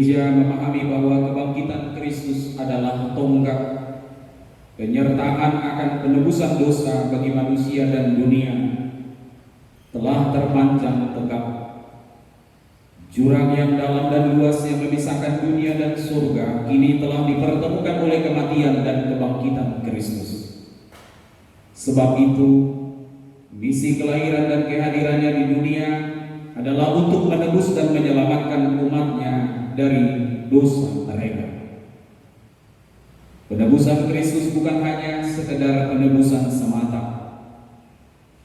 Gereja memahami bahwa kebangkitan Kristus adalah tonggak penyertaan akan penebusan dosa bagi manusia dan dunia telah terpanjang tegak. Jurang yang dalam dan luas yang memisahkan dunia dan surga kini telah dipertemukan oleh kematian dan kebangkitan Kristus. Sebab itu, misi kelahiran dan kehadirannya di dunia adalah untuk menebus dan menyelamatkan umatnya dari dosa mereka. Penebusan Kristus bukan hanya sekedar penebusan semata,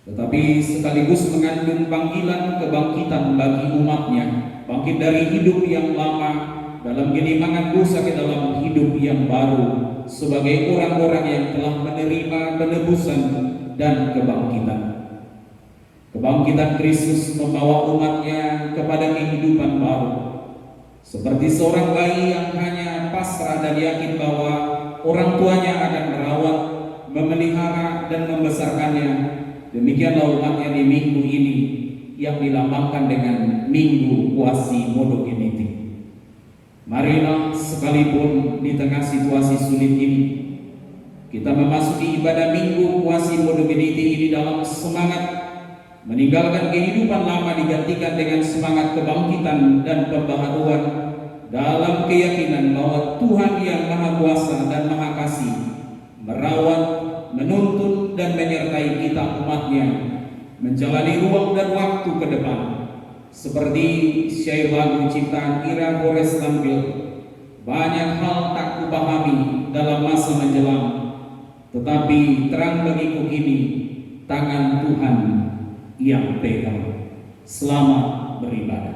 tetapi sekaligus mengandung panggilan kebangkitan bagi umatnya, bangkit dari hidup yang lama dalam gelimangan dosa ke dalam hidup yang baru sebagai orang-orang yang telah menerima penebusan dan kebangkitan. Kebangkitan Kristus membawa umatnya kepada kehidupan baru, seperti seorang bayi yang hanya pasrah dan yakin bahwa orang tuanya akan merawat, memelihara, dan membesarkannya. Demikianlah umatnya di minggu ini yang dilambangkan dengan Minggu Quasi-Modogeniti. Marilah sekalipun di tengah situasi sulit ini, kita memasuki ibadah Minggu Quasi-Modogeniti ini dalam semangat meninggalkan kehidupan lama digantikan dengan semangat kebangkitan dan pembaharuan dalam keyakinan bahwa Tuhan yang Maha Kuasa dan Maha Kasih merawat, menuntun, dan menyertai kita umatnya menjalani ruang dan waktu ke depan. Seperti syair lagu ciptaan Ira Forest tampil, banyak hal tak kupahami dalam masa menjelang, tetapi terang bagiku kini tangan Tuhan yang pegang. Selamat beribadah.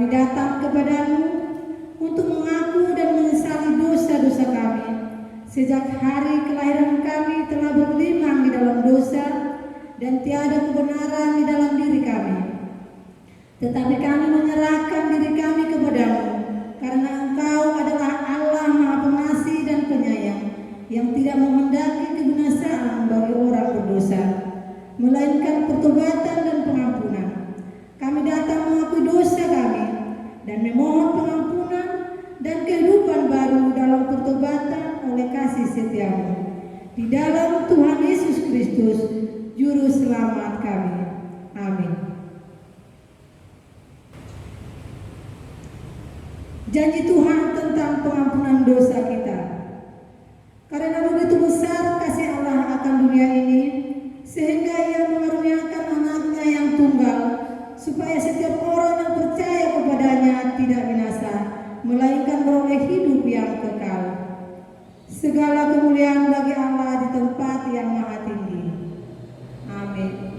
Kami datang kepadamu untuk mengaku dan menyesali dosa-dosa kami. Sejak hari kelahiran kami telah bergelimang di dalam dosa dan tiada kebenaran di dalam diri kami. Tetapi kami menyerahkan diri kami kepadamu, karena Engkau adalah Allah Maha Pengasih dan Penyayang, yang tidak menghendaki kebinasaan bagi orang berdosa, melainkan pertobatan dan pengampunan. Kami datang mengakui dosa kami dan memohon pengampunan dan kehidupan baru dalam pertobatan oleh kasih setiamu. Di dalam Tuhan Yesus Kristus, Juru Selamat kami. Amin. Janji Tuhan tentang pengampunan dosa kita. Karena begitu besar kasih Allah akan dunia ini, sehingga Ia mengaruniakan anaknya yang tunggal, supaya setiap orang yang percaya kepadanya tidak binasa, melainkan beroleh hidup yang kekal. Segala kemuliaan bagi Allah di tempat yang maha tinggi. Amin.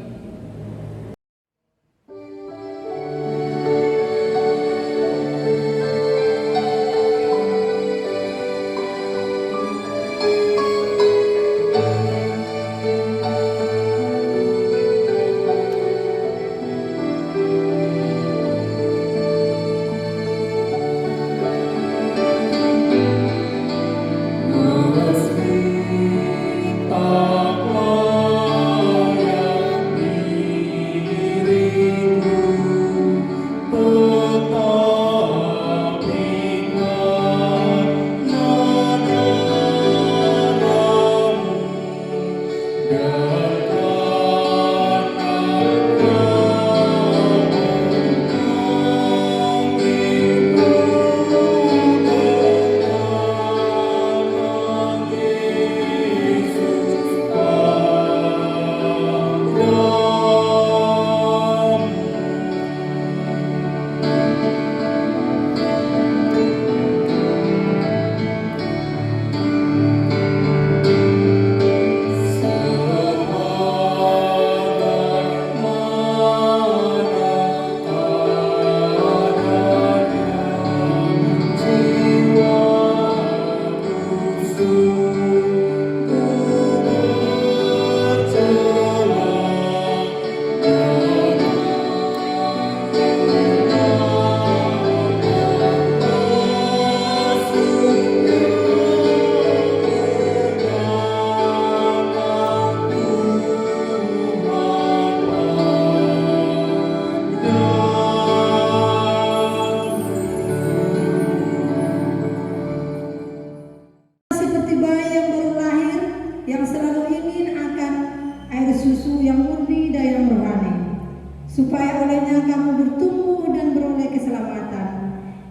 Supaya olehnya kamu bertumbuh dan beroleh keselamatan.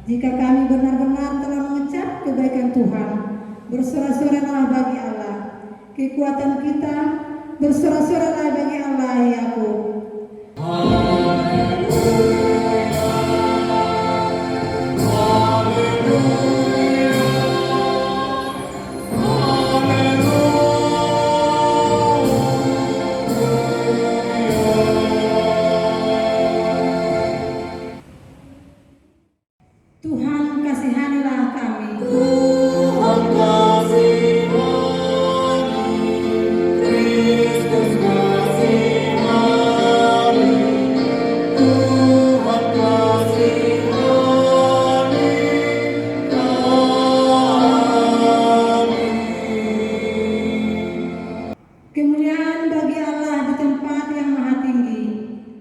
Jika kami benar-benar telah mengecap kebaikan Tuhan, bersorak-soraklah bagi Allah. Kekuatan kita, bersorak-soraklah bagi Allah Yakub. Tuhan kasihanilah kami. Tuhan kasihani, Kristus kasihani, Tuhan kasihani kami. Kemuliaan bagi Allah di tempat yang maha tinggi.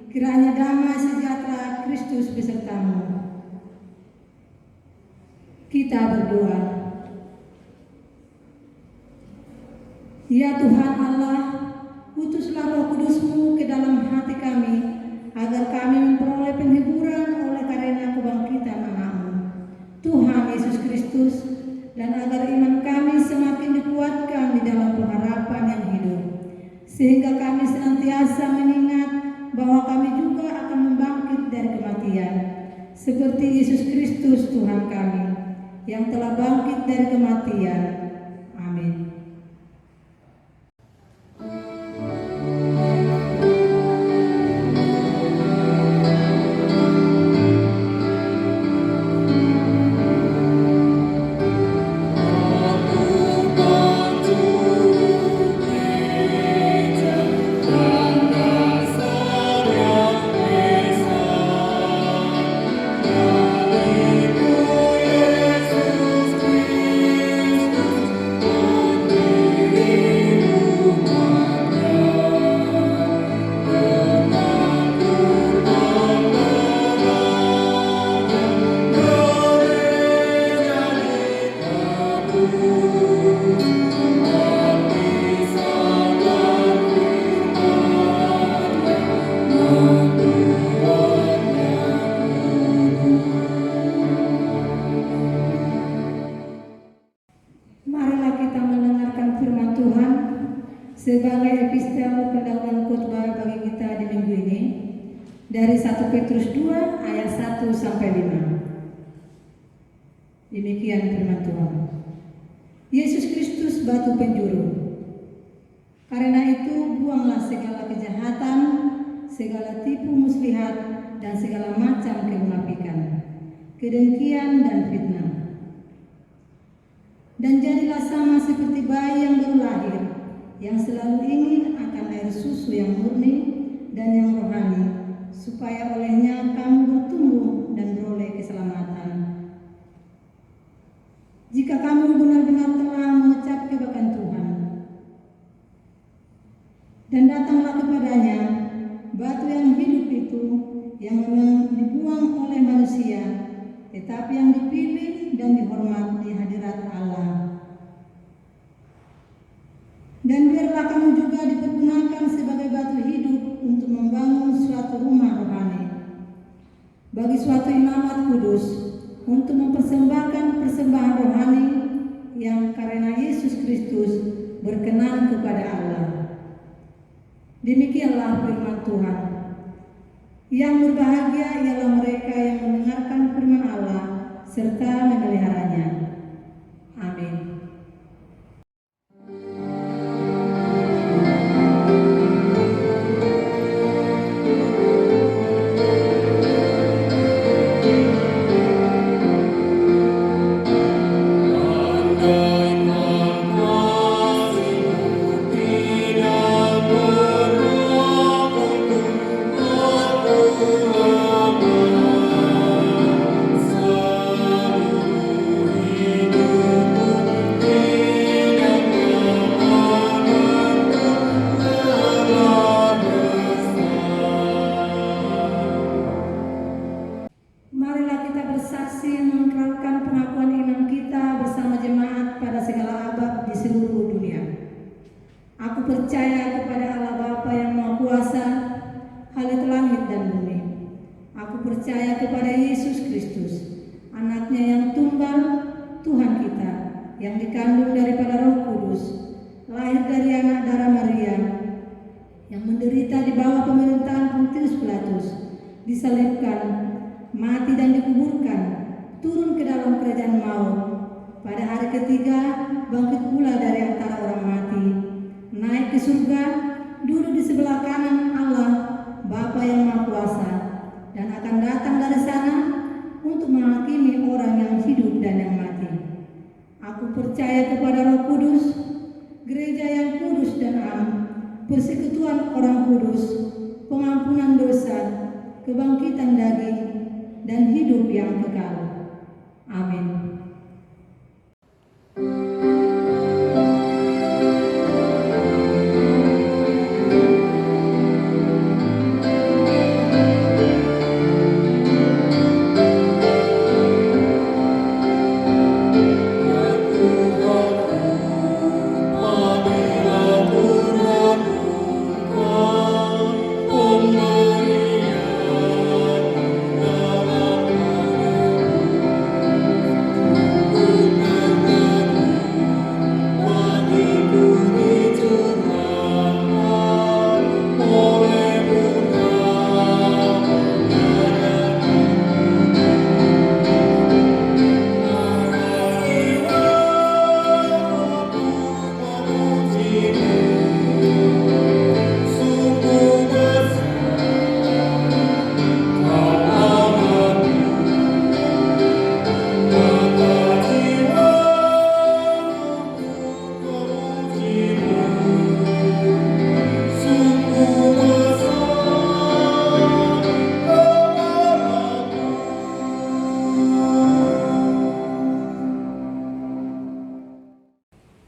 Kiranya damai sejahtera Kristus besertamu. Kita berdoa. Ya Tuhan Allah, utuslah Roh Kudus-Mu ke dalam hati kami, agar kami memperoleh penghiburan oleh karena kebangkitan anak-Mu, Tuhan Yesus Kristus, dan agar iman kami semakin dikuatkan di dalam pengharapan yang hidup, sehingga kami senantiasa mengingat bahwa kami juga akan membangkit dari kematian, seperti Yesus Kristus Tuhan kami, yang telah bangkit dari kematian. Amin. Petrus 2 ayat 1 sampai 5. Demikian firman Tuhan. Yesus Kristus batu penjuru. Karena itu buanglah segala kejahatan, segala tipu muslihat, dan segala macam kemunafikan, kedengkian dan fitnah. Dan jadilah sama seperti bayi yang baru lahir, yang selalu ingin akan air susu yang murni dan yang rohani, supaya olehnya kamu bertumbuh dan beroleh keselamatan. Jika kamu benar-benar telah mengucap kebaikan Tuhan, dan datanglah kepadanya, batu yang hidup itu, yang memang dibuang oleh manusia, tetapi yang dipilih dan dihormat di hadirat Allah. Dan biarlah kamu juga dipergunakan sebagai batu hidup untuk membangun suatu rumah rohani, bagi suatu imamat kudus, untuk mempersembahkan persembahan rohani yang karena Yesus Kristus berkenan kepada Allah. Demikianlah firman Tuhan. Yang berbahagia ialah mereka yang mendengarkan firman Allah serta memeliharanya. Amin. Marilah kita bersaksi mengekalkan pengakuan iman kita bersama jemaat pada segala abad di seluruh dunia. Aku percaya kepada Allah Bapa yang Maha Kuasa, Khalik langit dan bumi. Aku percaya kepada Yesus Kristus, anaknya yang tunggal, Tuhan kita, yang dikandung daripada Roh Kudus, lahir dari anak darah Maria, yang menderita di bawah pemerintahan Pontius Pilatus, disalibkan, mati dan dikuburkan, turun ke dalam kerajaan maut, pada hari ketiga bangkit pula dari antara orang mati, naik ke surga, duduk di sebelah kanan Allah Bapa yang Maha Kuasa, dan akan datang dari sana untuk menghakimi orang yang hidup dan yang mati. Aku percaya kepada Roh Kudus, gereja yang kudus dan am, persekutuan orang kudus, pengampunan dosa, kebangkitan daging, dan hidup yang kekal. Amin.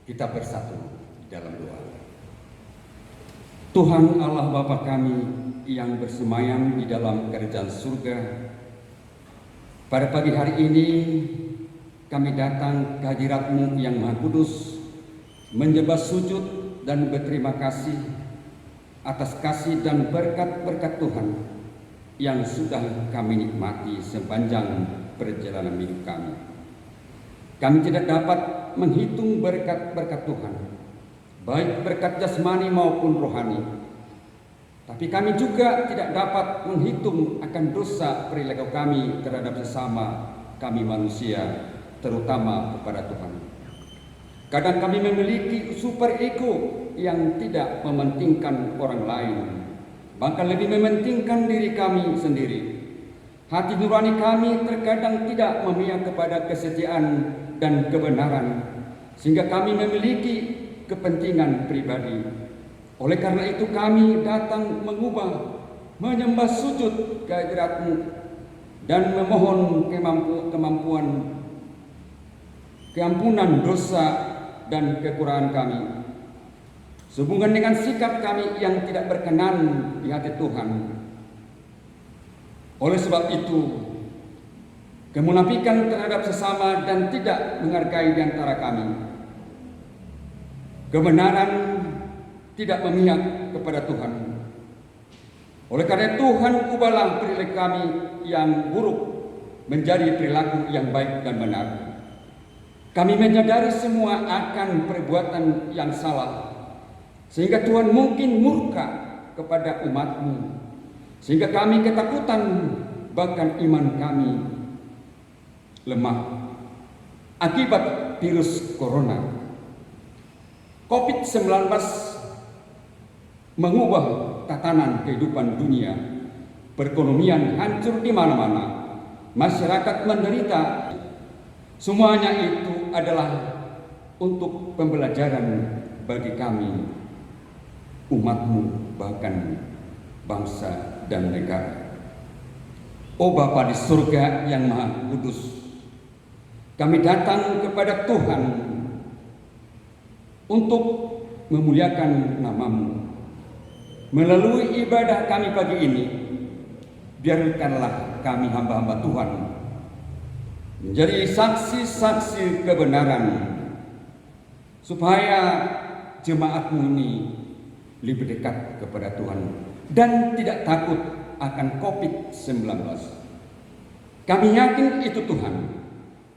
Kita bersatu dalam doa. Tuhan Allah Bapa kami yang bersemayam di dalam kerajaan surga, pada pagi hari ini kami datang ke hadirat-Mu yang Maha Kudus, menyembah sujud dan berterima kasih atas kasih dan berkat-berkat Tuhan yang sudah kami nikmati sepanjang perjalanan hidup kami. Kami tidak dapat menghitung berkat-berkat Tuhan, baik berkat jasmani maupun rohani. Tapi kami juga tidak dapat menghitung akan dosa perilaku kami terhadap sesama kami manusia, terutama kepada Tuhan. Kadang kami memiliki super ego yang tidak mementingkan orang lain, bahkan lebih mementingkan diri kami sendiri. Hati nurani kami terkadang tidak memihak kepada kesetiaan dan kebenaran, sehingga kami memiliki kepentingan pribadi. Oleh karena itu kami datang mengubah, menyembah sujud kehadirat-Mu dan memohon keampunan dosa dan kekurangan kami, sehubungan dengan sikap kami yang tidak berkenan di hati Tuhan. Oleh sebab itu, kemunafikan terhadap sesama dan tidak menghargai di antara kami, kebenaran tidak memihak kepada Tuhan. Oleh karena Tuhan, ubahlah perilaku kami yang buruk menjadi perilaku yang baik dan benar. Kami menyadari semua akan perbuatan yang salah, sehingga Tuhan mungkin murka kepada umat-Mu, sehingga kami ketakutan, bahkan iman kami lemah akibat virus corona. COVID-19 mengubah tatanan kehidupan dunia. Perekonomian hancur di mana-mana, masyarakat menderita. Semuanya itu adalah untuk pembelajaran bagi kami, umat-Mu, bahkan bangsa dan negara. Oh Bapa di surga yang Maha Kudus, kami datang kepada Tuhan untuk memuliakan nama-Mu. Melalui ibadah kami pagi ini, biarkanlah kami hamba-hamba Tuhan menjadi saksi-saksi kebenaran, supaya jemaat-Mu ini lebih dekat kepada Tuhan dan tidak takut akan COVID-19. Kami yakin itu Tuhan,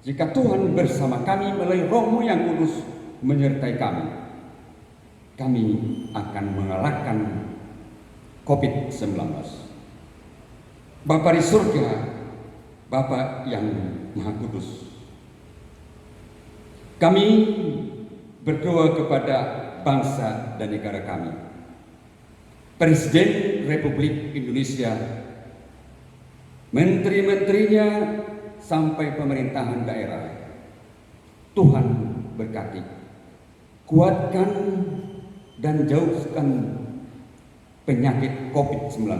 jika Tuhan bersama kami melalui Roh-Mu yang kudus menyertai kami, kami akan mengalahkan COVID-19. Bapa di surga, Bapa yang Maha Kudus, kami berdoa kepada bangsa dan negara kami, Presiden Republik Indonesia, menteri-menterinya, sampai pemerintahan daerah. Tuhan berkati, kuatkan dan jauhkan penyakit COVID-19,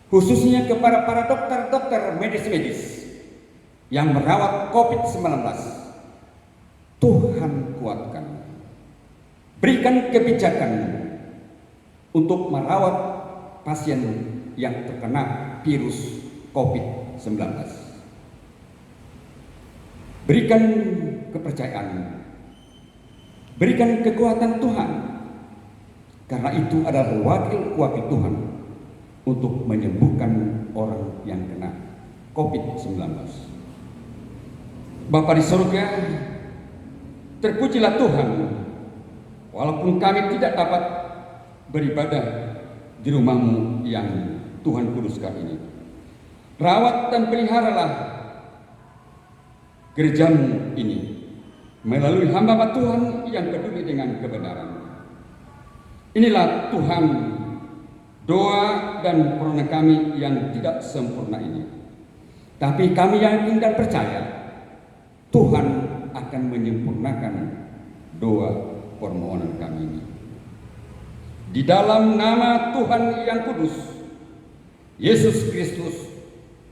khususnya kepada para dokter-dokter medis-medis yang merawat COVID-19. Tuhan kuatkan, berikan kebijakan untuk merawat pasien yang terkena virus COVID-19. Berikan kepercayaan, berikan kekuatan Tuhan, karena itu adalah wakil-wakil Tuhan untuk menyembuhkan orang yang kena COVID-19. Bapa di surga, terpujilah Tuhan, walaupun kami tidak dapat beribadah di rumah-Mu yang Tuhan kuduskan ini. Rawat dan peliharalah gereja-Mu ini melalui hamba Tuhan yang peduli dengan kebenaran. Inilah Tuhan, doa dan permohonan kami yang tidak sempurna ini. Tapi kami yakin dan percaya Tuhan akan menyempurnakan doa permohonan kami ini. Di dalam nama Tuhan yang kudus, Yesus Kristus,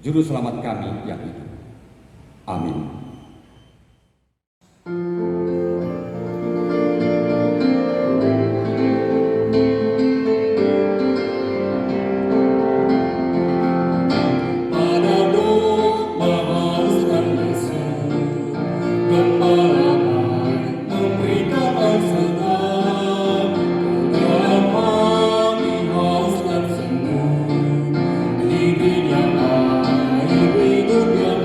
Juru Selamat kami yang hidup. Amin. Hidup yang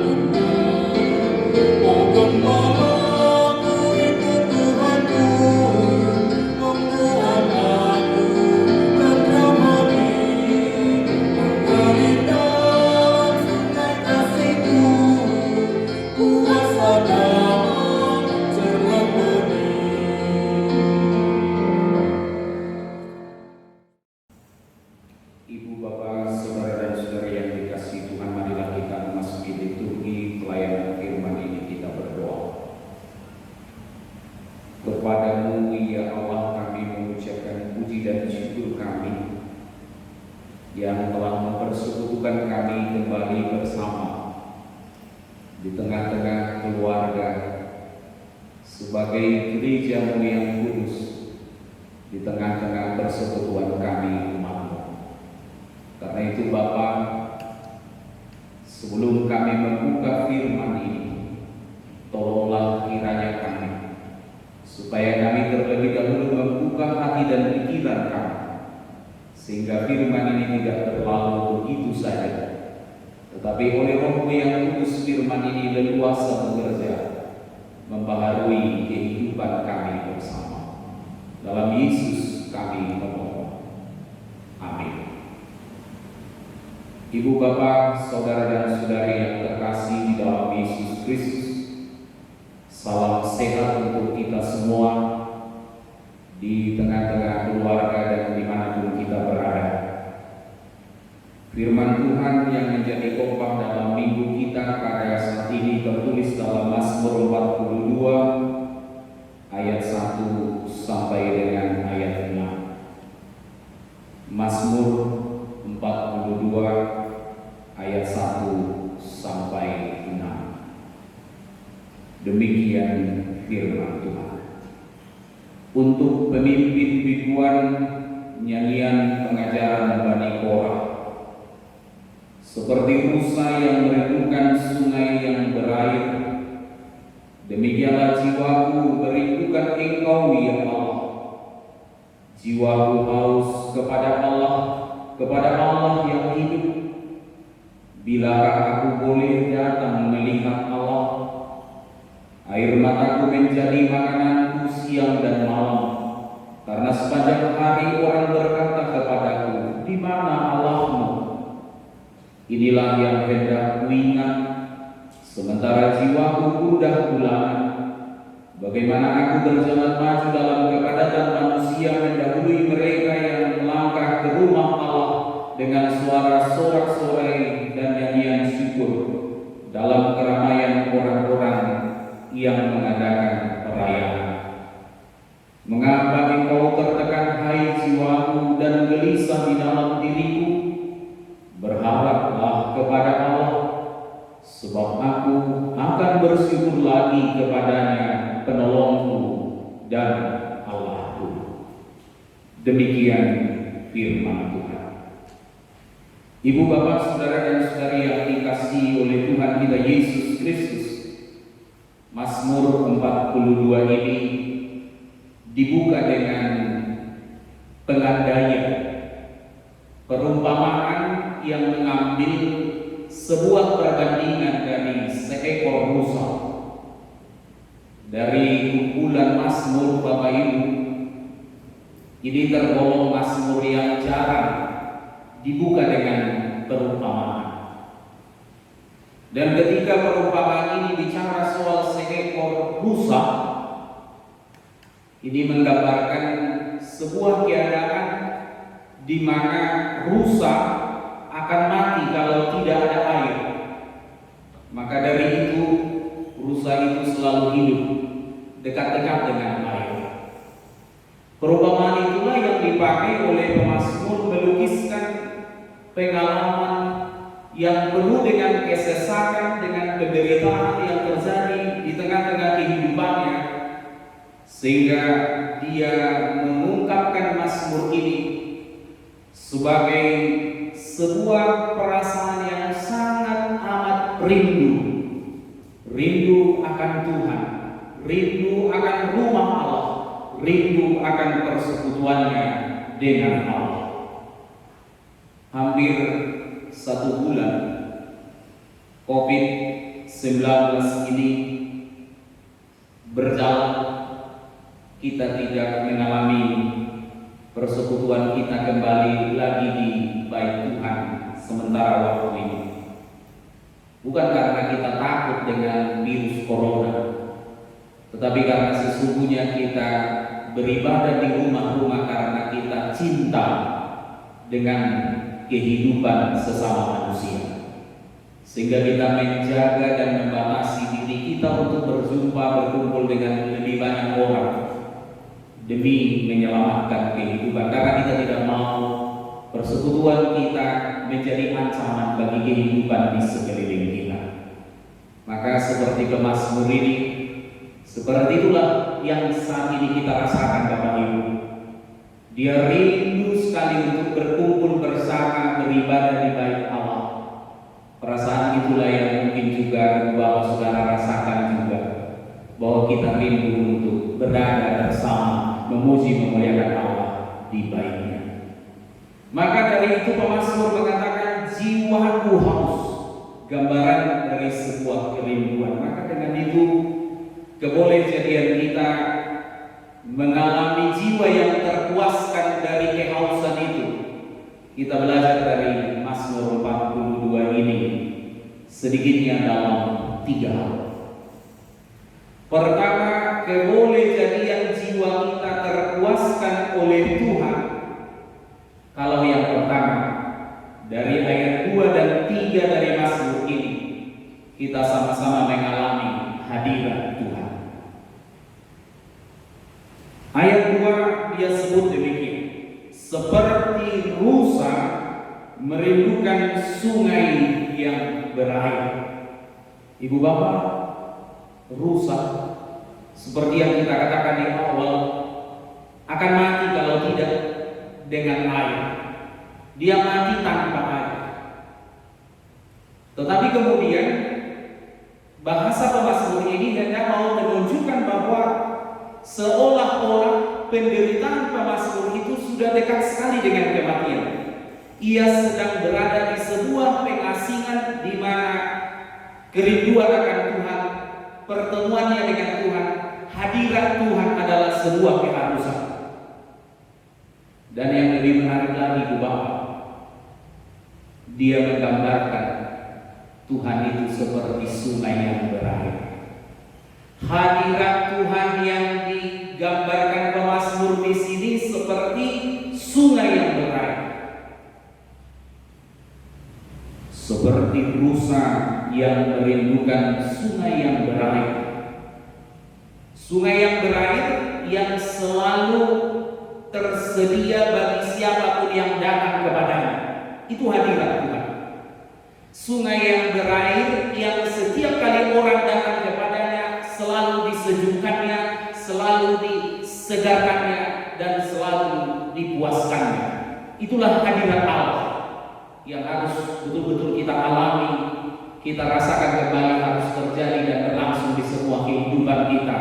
sebagai gereja-Mu yang kudus di tengah-tengah persekutuan kami umat-Mu. Karena itu Bapa, sebelum kami membuka firman ini, tolonglah kiranya kami, supaya kami terlebih dahulu membuka hati dan pikiran kami, sehingga firman ini tidak terlalu begitu saja, tetapi oleh Roh-Mu yang kudus firman ini leluasa bekerja, membaharui kehidupan kami bersama. Dalam Yesus kami berdoa. Amin. Ibu, bapak, saudara dan saudari yang terkasih di dalam Yesus Kristus, salam sehat untuk kita semua di tengah-tengah keluarga dan dimanapun kita berada. Firman Tuhan yang menjadi kompak dalam minggu kita pada saat ini tertulis dalam Mazmur 42 ayat 1 sampai dengan ayat 6. Mazmur 42 ayat 1 sampai 6. Demikian firman Tuhan. Untuk pemimpin biduan nyanyian pengajaran Bani Korah, seperti rusa yang merindukan sungai yang berair, demikianlah jiwaku merindukan Engkau ya Allah. Jiwaku haus kepada Allah yang hidup. Bilakah aku boleh datang melihat Allah? Air mataku menjadi makananku siang dan malam, karena sepanjang hari orang berkata kepadaku, di mana Allahmu? Inilah yang hendak kuingat, sementara jiwaku gundah gulana. Bagaimana aku berjalan maju dalam kepadatan manusia mendahului mereka yang melangkah ke rumah Allah dengan suara sorak-sorai dan nyanyian syukur dalam keramaian orang-orang yang mengadakan perayaan. Mengapa engkau tertekan hai jiwaku dan gelisah di dalam diriku? Berharaplah kepada Allah, sebab aku akan bersyukur lagi kepadanya, penolongku dan Allahku. Demikian firman Tuhan. Ibu, bapak, saudara dan saudari yang dikasihi oleh Tuhan kita Yesus Kristus, Mazmur 42 ini dibuka dengan pengandaian, perumpamaan yang mengambil sebuah perbandingan dari seekor rusa. Dari kumpulan Mazmur Bapak Ibu, ini tergolong Mazmur yang jarang dibuka dengan perumpamaan. Dan ketika perumpamaan ini bicara soal seekor rusa, ini menggambarkan sebuah keadaan di mana rusa akan mati kalau tidak ada air. Maka dari itu rusa itu selalu hidup dekat-dekat dengan air. Perumpamaan itulah yang dipakai oleh pemazmur melukiskan pengalaman yang penuh dengan kesesakan, dengan penderitaan yang terjadi di tengah-tengah kehidupannya, sehingga dia mengungkapkan mazmur ini sebagai sebuah perasaan yang sangat amat rindu akan Tuhan, rindu akan rumah Allah, rindu akan persekutuannya dengan Allah. Hampir 1 bulan COVID-19 ini berjalan, kita tidak mengalami persekutuan kita kembali lagi di bait Tuhan sementara waktu ini. Bukan karena kita takut dengan virus corona, tetapi karena sesungguhnya kita beribadah di rumah-rumah karena kita cinta dengan kehidupan sesama manusia, sehingga kita menjaga dan membatasi diri kita untuk berkumpul dengan lebih banyak orang demi menyelamatkan kehidupan, karena kita tidak mau persekutuan kita menjadi ancaman bagi kehidupan di sekeliling kita. Maka seperti pemazmur ini, Seperti itulah yang saat ini kita rasakan Bapak Ibu. Dia rindu sekali untuk berkumpul bersama beribadah di bait Allah. Perasaan itulah yang mungkin juga Bapak Saudara rasakan juga, bahwa kita rindu untuk berada bersama memuji memuliakan Allah di bait-Nya. Maka dari itu pemazmur mengatakan jiwaku haus, gambaran dari sebuah kerinduan. Maka dengan itu kebolehjadian kita mengalami jiwa yang terpuaskan dari kehausan itu. Kita belajar dari Mazmur 42 ini sedikitnya dalam 3 hal. Pertama, kebolehjadian jiwa kita terpuaskan oleh Tuhan. Kalau yang pertama dari ayat 2 dan 3 dari Mazmur ini, kita sama-sama mengalami hadirat Tuhan. Ayat 2 dia sebut demikian, seperti rusa merindukan sungai yang berair. Ibu bapak, rusa seperti yang kita katakan di awal akan mati kalau tidak dengan air. Dia mati tanpa air. Tetapi kemudian bahasa pemazmur ini hendak mau menunjukkan bahwa seolah-olah penderitaan pemazmur itu sudah dekat sekali dengan kematian. Ia sedang berada di sebuah pengasingan di mana kerinduan akan Tuhan, pertemuannya dengan Tuhan, hadirat Tuhan adalah sebuah keharusan. Dan yang lebih menarik lagi Bapak, dia menggambarkan Tuhan itu seperti sungai yang berair. Hadirat Tuhan yang digambarkan pemazmur di sini seperti sungai yang berair. Seperti rusa yang merindukan sungai yang berair. Sungai yang berair yang selalu tersedia bagi siapapun yang datang kepadanya. Itu hadirat Tuhan. Sungai yang berair yang setiap kali orang datang kepadanya selalu disejukkannya, selalu disegarkannya, dan selalu dipuaskannya. Itulah hadirat Allah yang harus betul-betul kita alami, kita rasakan kembali, harus terjadi dan berlangsung di semua kehidupan kita,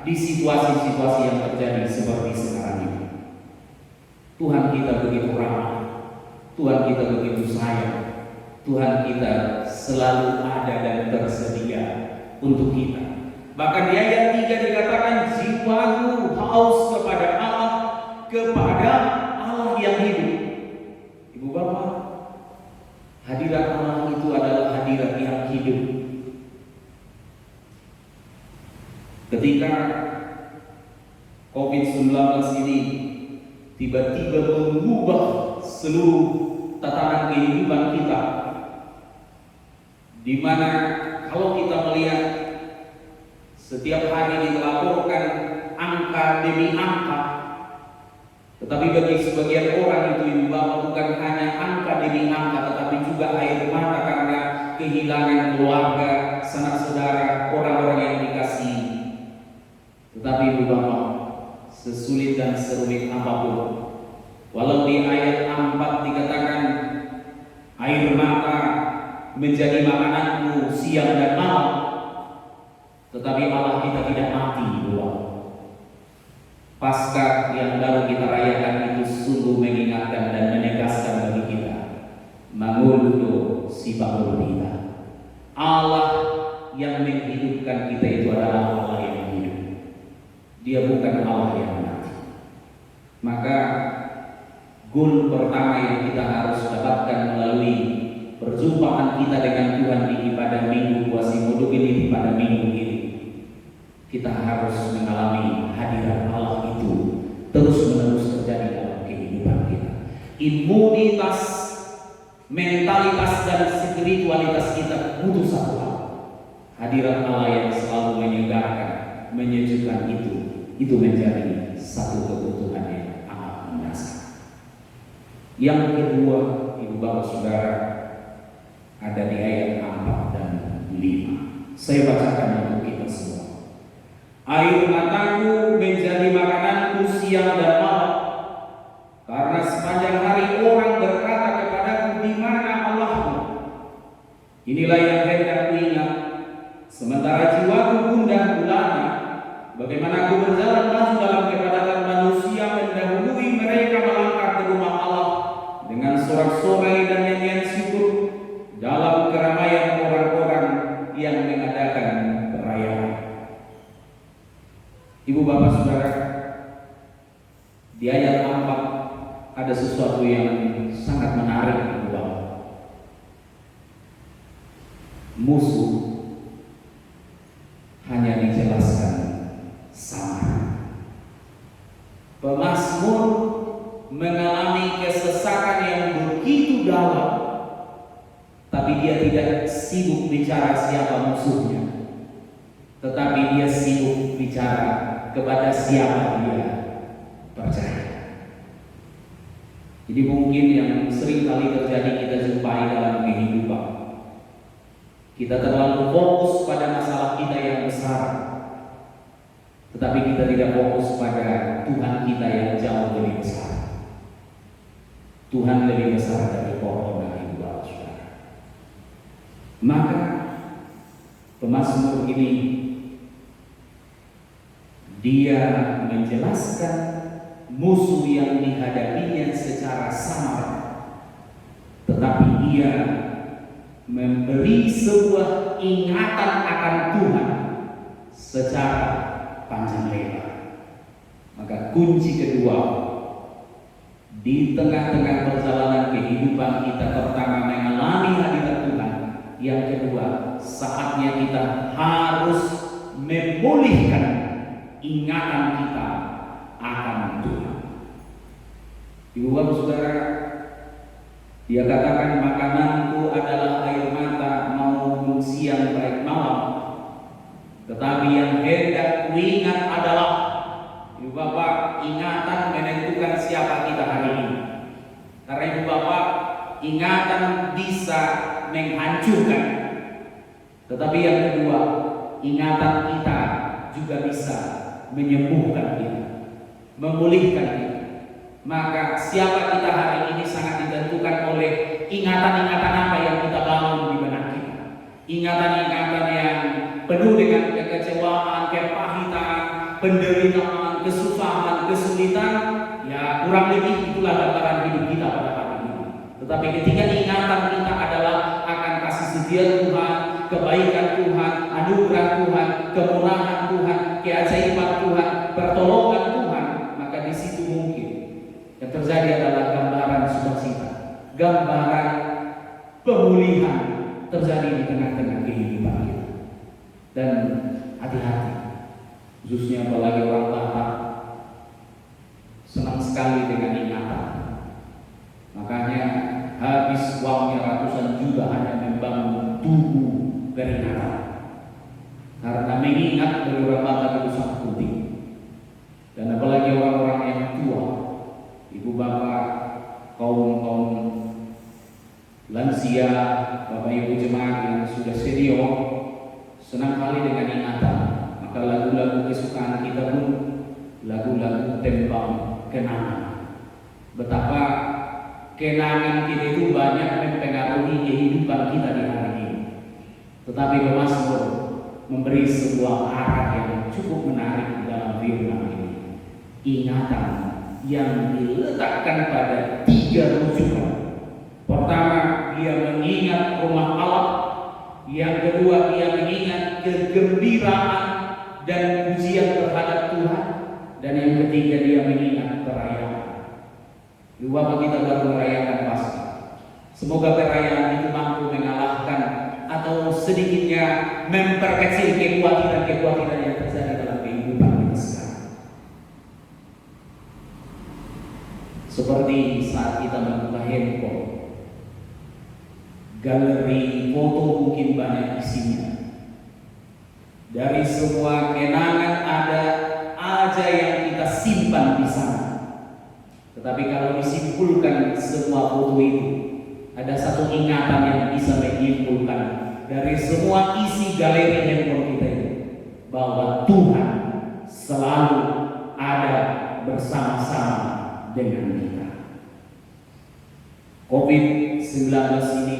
di situasi-situasi yang terjadi seperti sekarang ini. Tuhan kita begitu ramah, Tuhan kita begitu sayang, Tuhan kita selalu ada dan tersedia untuk kita. Bahkan di ayat 3 dikatakan jiwaku haus kepada Allah yang hidup. Ibu bapak, hadirat Allah itu adalah hadirat yang hidup. Ketika COVID-19 ini tiba-tiba mengubah seluruh tatanan kehidupan kita, di mana kalau kita melihat setiap hari dilaporkan angka demi angka, tetapi bagi sebagian orang itu ibu bapak bukan hanya angka demi angka, tetapi juga air mata karena kehilangan keluarga, sanak saudara, orang-orang yang dikasihi. Tetapi ibu bapak, sesulit dan serumit apapun, walau di ayat 4 dikatakan air mata menjadi makananku siang dan malam, tetapi Allah kita tidak mati. Paskah yang baru kita rayakan itu sungguh mengingatkan dan menegaskan bagi kita, manguldo si kita. Allah yang menghidupkan kita itu adalah Allah yang hidup. Dia bukan Allah yang mati. Maka goal pertama yang kita harus dapatkan melalui perjumpaan kita dengan Tuhan di ibadah Minggu Quasimodo ini, pada minggu ini kita harus mengalami hadirat Allah itu terus-menerus terjadi dalam kehidupan kita. Imunitas, mentalitas dan spiritualitas kita butuh satu hal, hadirat Allah yang selalu menyegarkan, menyejukkan itu menjadi satu kebutuhan yang amat mendasar. Yang kedua, ibu bapak saudara, ada di ayat 4 dan 5. Saya bacakan untuk kita semua. air mataku menjadi makananku siang dan malam. Karena sepanjang hari orang berkata kepadaku, di mana Allahmu? Inilah yang hendak kuingat. Sementara jiwaku gundah gulana, bagaimana aku berjalan maju dalam kepadatan manusia, mendahului mereka melangkah ke rumah Allah dengan sorak-sorai dan nyanyian syukur dalam keramaian orang-orang yang mengadakan perayaan. Ibu bapak saudara, di ayat 4 ada sesuatu yang sangat menarik, ibu bapak. Musuh hanya dijelaskan sama. Pemazmur mengalami kesesakan yang begitu dalam, tapi dia tidak sibuk bicara siapa musuhnya, tetapi dia sibuk bicara kepada siapa dia percaya. Jadi mungkin yang sering kali terjadi kita jumpai dalam kehidupan, kita terlalu fokus pada masalah kita yang besar, tetapi kita tidak fokus pada Tuhan kita yang jauh lebih besar. Tuhan lebih besar dari pohon dan ibu bapak saudara. Maka pemazmur ini dia menjelaskan musuh yang dihadapinya secara samar, tetapi dia memberi sebuah ingatan akan Tuhan secara panjang lebar. Maka kunci kedua di tengah-tengah perjalanan kehidupan kita, pertama mengalami hadirat Tuhan, yang kedua saatnya kita harus memulihkan ingatan kita akan Tuhan. Ibu bapak saudara, dia katakan makananku adalah air mata maupun siang baik malam, tetapi yang hendak kuingat adalah, ibu bapak, ingatan menentukan siapa kita hari ini. Karena ibu bapak, ingatan bisa menghancurkan, tetapi yang kedua, ingatan kita juga bisa menyembuhkan kita, memulihkan kita. Maka siapa kita hari ini sangat ditentukan oleh ingatan-ingatan apa yang kita bangun di benak kita. Ingatan-ingatan yang penuh dengan kekecewaan, kepahitan, penderitaan, kesusahan, kesulitan, ya kurang lebih itulah gambaran hidup kita pada hari ini. Tetapi ketika ingatan kita adalah akan kasih setia Tuhan, kebaikan Tuhan, anugerah Tuhan, kemurahan Tuhan, keajaiban Tuhan, pertolongan Tuhan, maka di situ mungkin yang terjadi adalah gambaran sukacita, gambaran pemulihan terjadi di tengah-tengah kehidupan kita. Dan hati-hati, khususnya apalagi orang Batak senang sekali dengan ingatan. Makanya habis uangnya ratusan juta hanya membangun tubuh beringatan. Karena mengingat dari orang Batak itu sangat penting. Dan apalagi orang-orang yang tua, ibu bapak, kaum lansia, bapak ibu jemaat yang sudah senior, senang kali dengan ingatan. Maka lagu-lagu kesukaan kita pun lagu-lagu tembang kenangan. Betapa kenangan kita itu banyak mempengaruhi kehidupan kita di hari ini. Tetapi pemazmur memberi sebuah arah yang cukup menarik dalam firman ini. Ingatan yang diletakkan pada 3 rujukan. Pertama, dia mengingat rumah Allah. Yang kedua, dia mengingat kegembiraan dan pujian terhadap Tuhan. Dan yang ketiga, dia mengingat perayaan. Dua kita baru merayakan Paskah. Semoga perayaan itu mampu mengalahkan atau sedikitnya memperkecil kekhawatiran-kekhawatiran yang terjadi dalam kehidupan kita sekarang. Seperti saat kita membuka handphone, galeri foto mungkin banyak isinya. Dari semua kenangan ada aja yang kita simpan di sana. Tetapi kalau disimpulkan semua foto itu, ada satu ingatan yang bisa menyimpulkan dari semua isi galeri handphone kita itu, bahwa Tuhan selalu ada bersama-sama dengan kita. COVID-19 ini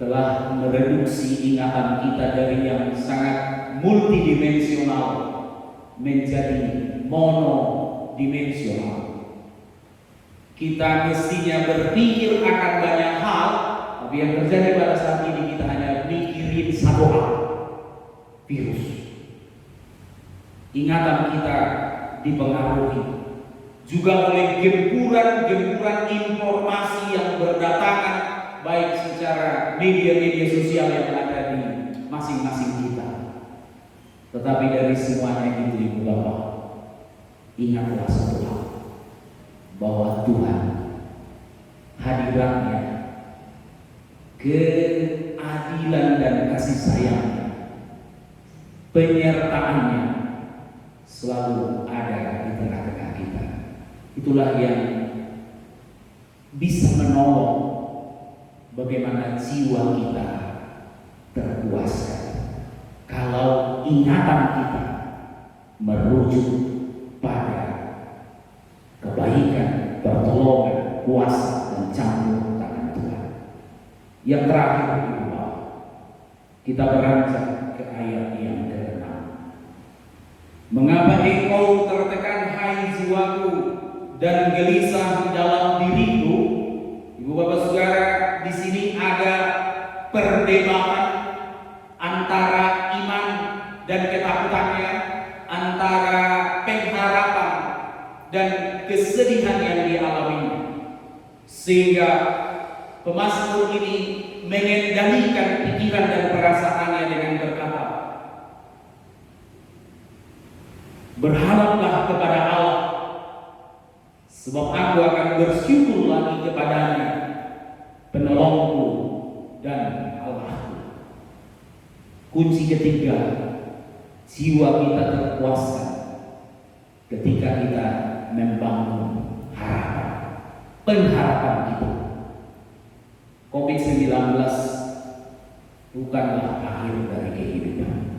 telah mereduksi ingatan kita dari yang sangat multidimensional menjadi monodimensional. Kita mestinya berpikir akan banyak hal, tapi yang terjadi pada saat ini kita hanya mikirin satu hal, virus. Ingatan kita dipengaruhi juga oleh gempuran-gempuran informasi yang berdatangan, baik secara media-media sosial yang ada di masing-masing kita. Tetapi dari semuanya itu Ibu Bapak, ingatlah satu hal, bahwa Tuhan, hadiratnya, keadilan dan kasih sayangnya, penyertaannya selalu ada di tengah-tengah kita. Itulah yang bisa menolong bagaimana jiwa kita terpuaskan kalau ingatan kita merujuk pada kebaikan, pertolongan, kuasa dan campur tangan Tuhan. Yang terakhir, Ibu Bapak, kita beranjak ke ayat yang ke-6. Mengapa engkau tertekan, hai jiwaku, dan gelisah dalam diriku? Ibu Bapak Saudara, di sini ada perdebatan antara iman dan ketakutannya, antara pengharapan dan kesedihan yang dialami, sehingga pemazmur ini mengendalikan pikiran dan perasaannya dengan berkata, berharaplah kepada Allah, sebab aku akan bersyukur lagi kepadanya, penolongku dan Allahku. Kunci ketiga, jiwa kita terpuaskan ketika kita membangun harapan, pengharapan kita. COVID-19 bukanlah akhir dari kehidupan.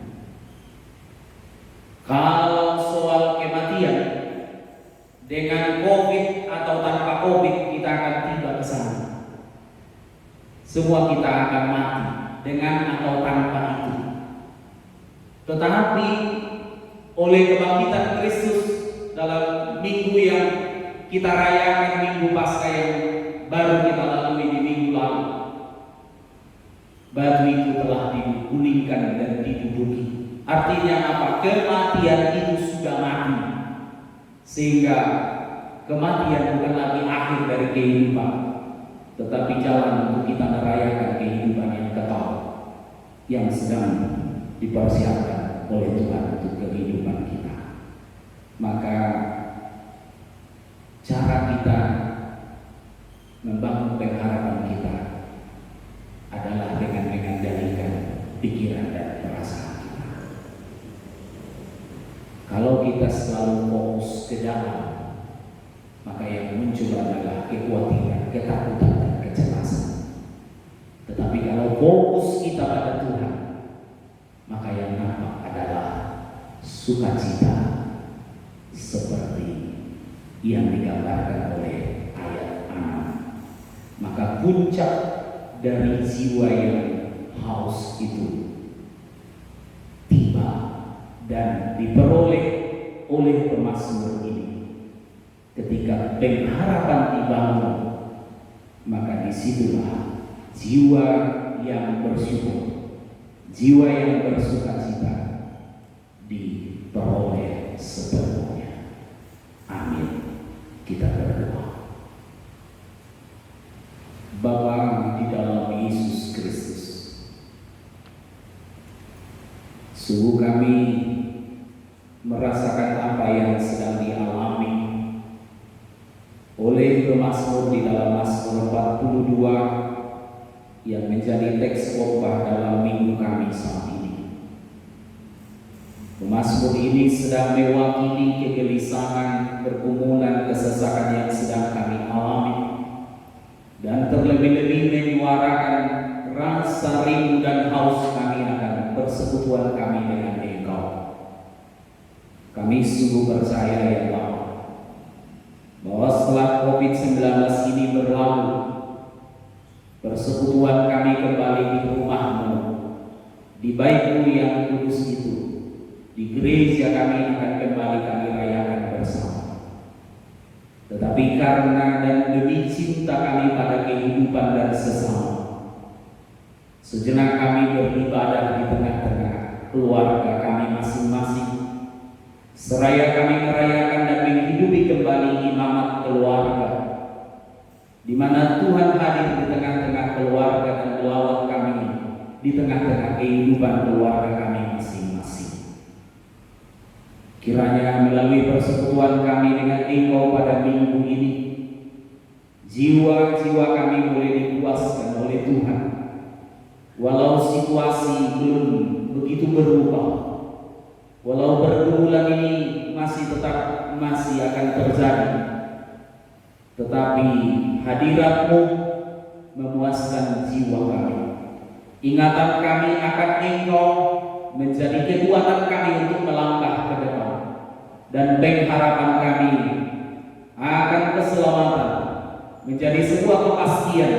Kalau soal kematian, dengan COVID atau tanpa COVID kita akan tiba ke sana. Semua kita akan mati dengan atau tanpa itu. Tetapi oleh kebangkitan Kristus dalam minggu yang kita rayakan, Minggu Paskah yang baru kita lalui di minggu lalu, batu itu telah digulingkan dan diduduki. Artinya apa? Kematian itu sudah mati, sehingga kematian bukan lagi akhir dari kehidupan, tetapi jalan untuk kita merayakan kehidupan yang kekal yang sedang dipersiapkan oleh Tuhan untuk kehidupan kita. Maka cara kita membangun pengharapan kita adalah dengan mengendalikan pikiran dan perasaan kita. Kalau kita selalu fokus ke dalam, maka yang muncul adalah kekhawatiran, ketakutan, dan kecemasan. Tetapi kalau fokus kita pada Tuhan, maka yang nampak adalah sukacita seperti yang digambarkan oleh ayat 6. Maka puncak dari jiwa yang haus itu tiba dan diperoleh oleh pemazmur ini. Ketika pengharapan dibangun, maka disitulah jiwa yang bersyukur, jiwa yang bersukacita diperoleh sepenuhnya. Amin. Kita berdoa. Bapa di dalam Yesus Kristus, sungguh kami merasakan apa yang sedang dialami oleh pemazmur di dalam Mazmur 42 yang menjadi teks khotbah dalam minggu kami saat ini. Pemazmur ini sedang mewakili kegelisahan, pergumulan, kesesakan yang sedang kami alami, dan terlebih-lebih menyuarakan rasa rindu dan haus kami akan persekutuan kami dengan Engkau. Kami sungguh percaya ya Bapa, bahwa setelah COVID-19 ini berlalu, persekutuan kami kembali di rumah-Mu, di Bait-Mu yang kudus itu, di gereja kami akan kembali kami rayakan bersama. Tetapi karena dan demi cinta kami pada kehidupan dan sesama, sejenak kami beribadah di tengah-tengah keluarga kami masing-masing, seraya kami merayakan dan menghidupi kembali imamat keluarga, di mana Tuhan hadir di tengah-tengah keluarga dan melawat kami di tengah-tengah kehidupan keluarga kami masing-masing. Kiranya melalui persekutuan kami dengan Engkau pada minggu ini, jiwa-jiwa kami boleh dipuaskan oleh Tuhan, walau situasi belum begitu berubah, walau pergumulan ini masih akan terjadi, tetapi hadirat-Mu memuaskan jiwa kami. Ingatan kami akan Engkau menjadi kekuatan kami untuk melangkah ke depan, dan pengharapan kami akan keselamatan menjadi sebuah kepastian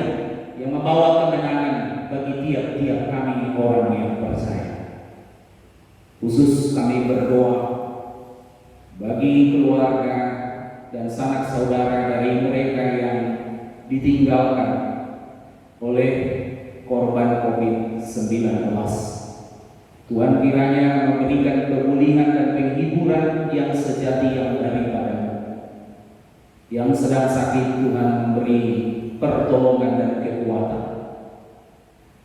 yang membawa kemenangan bagi tiap-tiap kami orang yang percaya. Khusus kami berdoa bagi keluarga dan sanak saudara dari mereka yang ditinggalkan oleh korban COVID-19. Tuhan kiranya memberikan pemulihan dan penghiburan yang sejati yang daripada-Mu. Yang sedang sakit, Tuhan memberi pertolongan dan kekuatan.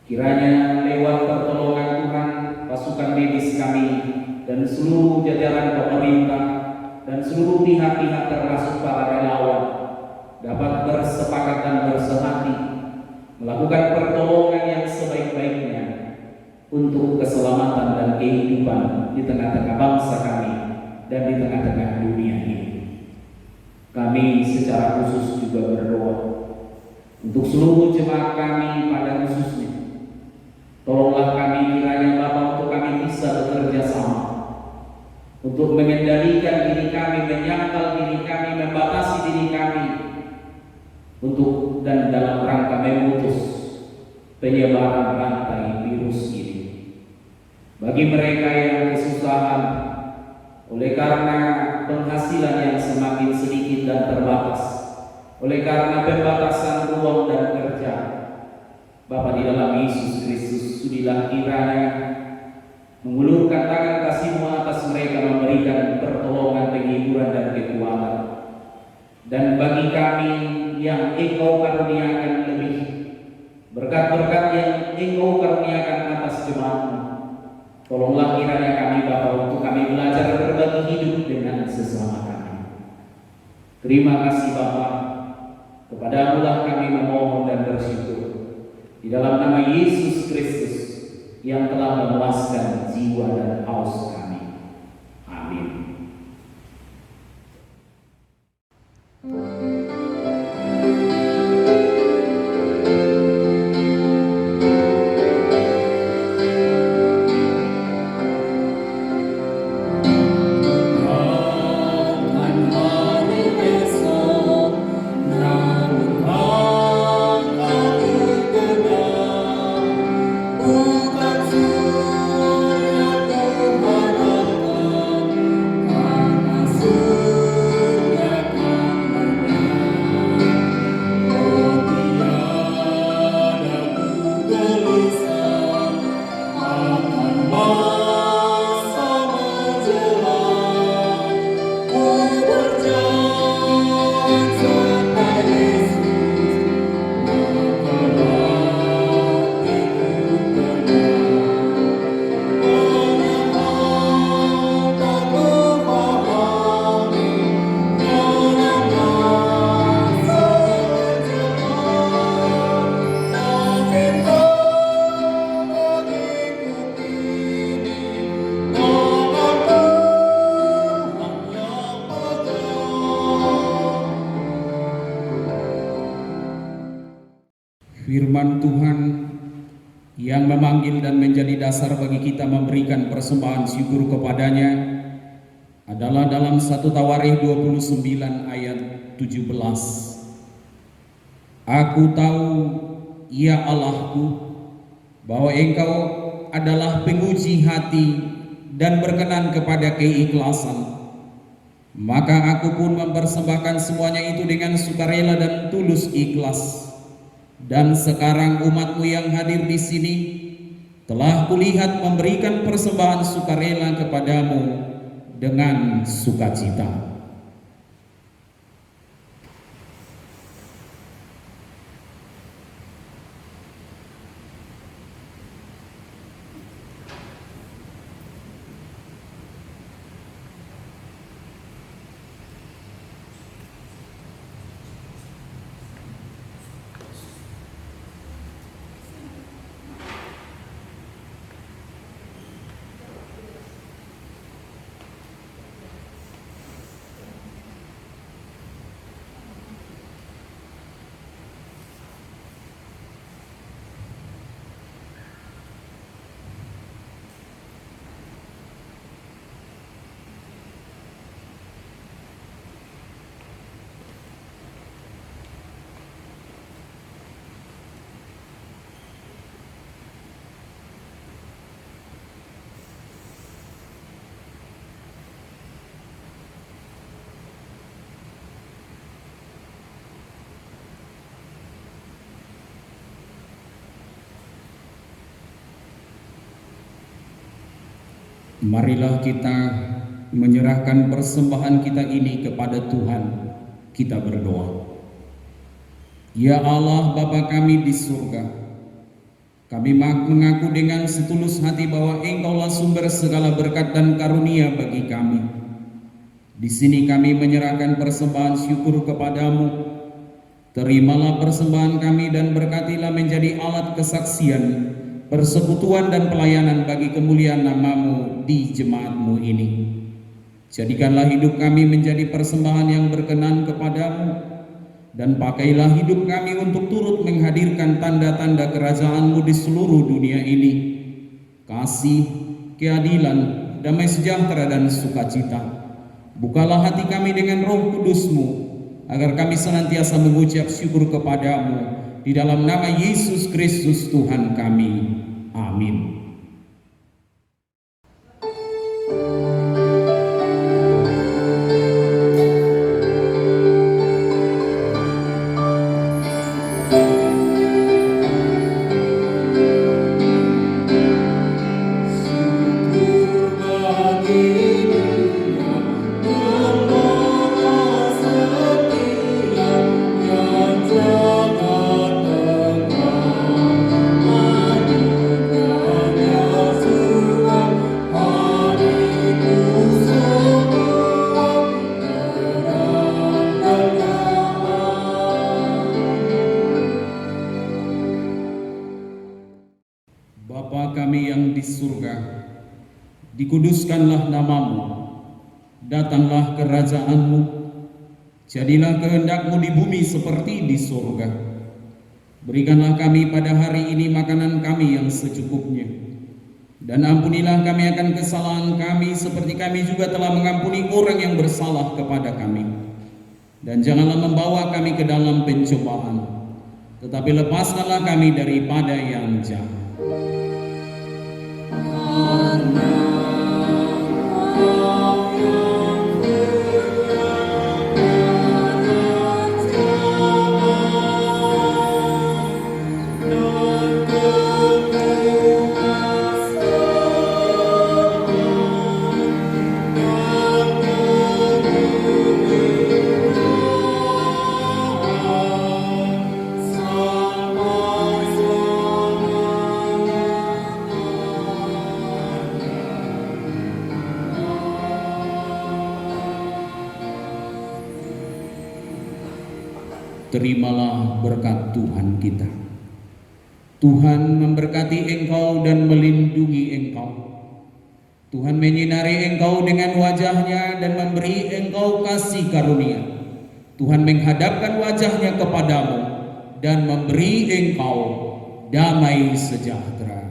Kiranya lewat pertolongan Tuhan, pasukan medis kami dan seluruh jajaran pemerintah dan seluruh pihak-pihak termasuk para relawan dapat bersepakat dan bersehati melakukan pertolongan yang sebaik-baiknya untuk keselamatan dan kehidupan di tengah-tengah bangsa kami dan di tengah-tengah dunia ini. Kami secara khusus juga berdoa untuk seluruh jemaat kami pada khususnya. Tolonglah kami kiranya Bapa, untuk kami bisa bekerja sama untuk mengendalikan diri kami, menyangkal diri kami, membatasi diri kami untuk dan dalam rangka memutus penyebaran rantai virus ini. Bagi mereka yang kesusahan oleh karena penghasilan yang semakin sedikit dan terbatas, oleh karena pembatasan ruang dan kerja, Bapa di dalam Yesus Kristus, sudilah kiranya mengulurkan tangan kasih-Mu atas mereka, memberikan pertolongan, penghiburan dan kekuatan. Dan bagi kami yang Engkau karuniakan lebih, berkat-berkat yang Engkau karuniakan atas jemaat-Mu, tolonglah kiranya kami Bapa, untuk kami belajar berbagi hidup dengan sesama kami. Terima kasih Bapa, kepada-Mu lah kami memohon dan bersyukur, di dalam nama Yesus Kristus yang telah memuaskan jiwa dan haus kami. Amin. Firman Tuhan yang memanggil dan menjadi dasar bagi kita memberikan persembahan syukur kepadanya adalah dalam 1 Tawarikh 29 ayat 17. Aku tahu, ya Allahku, bahwa Engkau adalah penguji hati dan berkenan kepada keikhlasan. Maka aku pun mempersembahkan semuanya itu dengan sukarela dan tulus ikhlas. Dan sekarang umatmu yang hadir di sini telah kulihat memberikan persembahan sukarela kepadamu dengan sukacita. Marilah kita menyerahkan persembahan kita ini kepada Tuhan. Kita berdoa. Ya Allah, Bapa kami di surga, kami mengaku dengan setulus hati bahwa Engkaulah sumber segala berkat dan karunia bagi kami. Di sini kami menyerahkan persembahan syukur kepadamu. Terimalah persembahan kami dan berkatilah menjadi alat kesaksian, persekutuan dan pelayanan bagi kemuliaan nama-Mu di jemaat-Mu ini. Jadikanlah hidup kami menjadi persembahan yang berkenan kepadamu, dan pakailah hidup kami untuk turut menghadirkan tanda-tanda kerajaan-Mu di seluruh dunia ini. Kasih, keadilan, damai sejahtera dan sukacita. Bukalah hati kami dengan Roh Kudus-Mu, agar kami senantiasa mengucap syukur kepadamu. Di dalam nama Yesus Kristus Tuhan kami. Amin. Bapa kami yang di surga, dikuduskanlah nama-Mu, datanglah kerajaan-Mu, jadilah kehendak-Mu di bumi seperti di surga. Berikanlah kami pada hari ini makanan kami yang secukupnya, dan ampunilah kami akan kesalahan kami seperti kami juga telah mengampuni orang yang bersalah kepada kami. Dan janganlah membawa kami ke dalam pencobaan, tetapi lepaskanlah kami daripada yang jahat. Terimalah berkat Tuhan kita. Tuhan memberkati engkau dan melindungi engkau. Tuhan menyinari engkau dengan wajahnya dan memberi engkau kasih karunia. Tuhan menghadapkan wajahnya kepadamu dan memberi engkau damai sejahtera.